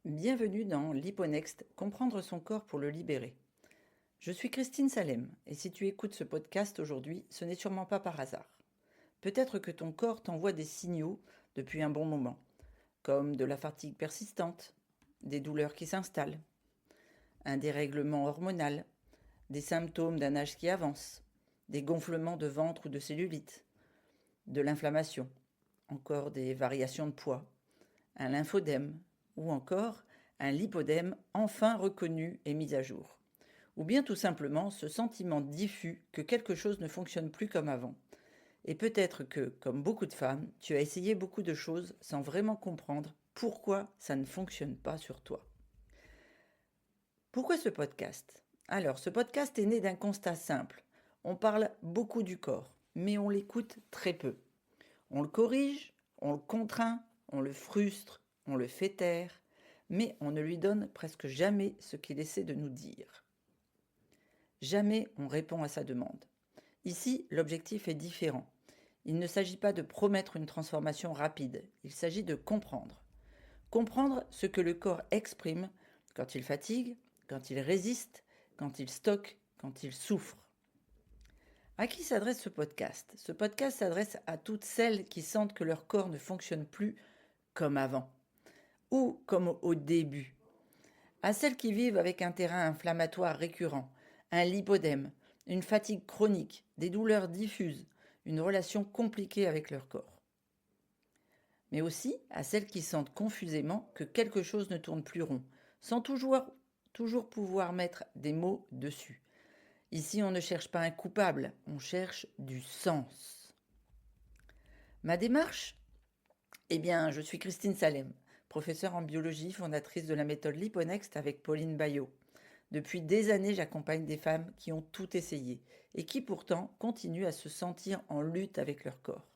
Bienvenue dans Liponext, comprendre son corps pour le libérer. Je suis Christine Salem et si tu écoutes ce podcast aujourd'hui, ce n'est sûrement pas par hasard. Peut-être que ton corps t'envoie des signaux depuis un bon moment, comme de la fatigue persistante, des douleurs qui s'installent, un dérèglement hormonal, des symptômes d'un âge qui avance, des gonflements de ventre ou de cellulite, de l'inflammation, encore des variations de poids, un lymphodème ou encore un lipodème enfin reconnu et mis à jour. Ou bien tout simplement ce sentiment diffus que quelque chose ne fonctionne plus comme avant. Et peut-être que, comme beaucoup de femmes, tu as essayé beaucoup de choses sans vraiment comprendre pourquoi ça ne fonctionne pas sur toi. Pourquoi ce podcast ? Alors, ce podcast est né d'un constat simple. On parle beaucoup du corps, mais on l'écoute très peu. On le corrige, on le contraint, on le frustre, on le fait taire, mais on ne lui donne presque jamais ce qu'il essaie de nous dire. Jamais on répond à sa demande. Ici, l'objectif est différent. Il ne s'agit pas de promettre une transformation rapide, il s'agit de comprendre. Comprendre ce que le corps exprime quand il fatigue, quand il résiste, quand il stocke, quand il souffre. À qui s'adresse ce podcast ? Ce podcast s'adresse à toutes celles qui sentent que leur corps ne fonctionne plus comme avant, ou comme au début. À celles qui vivent avec un terrain inflammatoire récurrent, un lipodème, une fatigue chronique, des douleurs diffuses, une relation compliquée avec leur corps. Mais aussi à celles qui sentent confusément que quelque chose ne tourne plus rond, sans toujours pouvoir mettre des mots dessus. Ici, on ne cherche pas un coupable, on cherche du sens. Ma démarche ? Je suis Christine Salem, professeure en biologie, fondatrice de la méthode Liponext avec Pauline Bayot. Depuis des années, j'accompagne des femmes qui ont tout essayé et qui pourtant continuent à se sentir en lutte avec leur corps.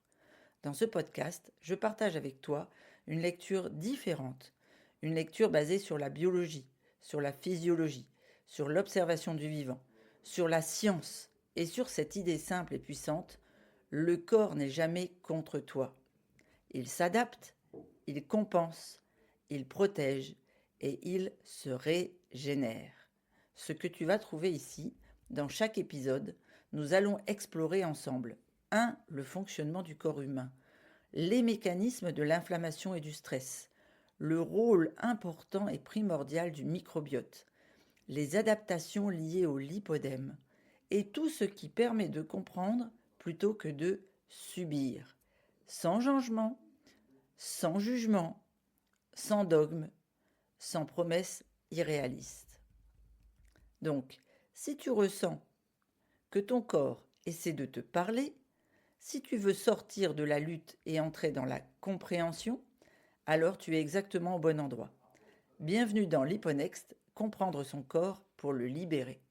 Dans ce podcast, je partage avec toi une lecture différente, une lecture basée sur la biologie, sur la physiologie, sur l'observation du vivant, sur la science et sur cette idée simple et puissante, le corps n'est jamais contre toi. Il s'adapte, il compense, il protège et il se régénère. Ce que tu vas trouver ici, dans chaque épisode, nous allons explorer ensemble 1. Le fonctionnement du corps humain, les mécanismes de l'inflammation et du stress, le rôle important et primordial du microbiote, les adaptations liées au lipodème et tout ce qui permet de comprendre plutôt que de subir, sans changement, sans jugement, sans dogme, sans promesses irréalistes. Donc, si tu ressens que ton corps essaie de te parler, si tu veux sortir de la lutte et entrer dans la compréhension, alors tu es exactement au bon endroit. Bienvenue dans Liponext, comprendre son corps pour le libérer.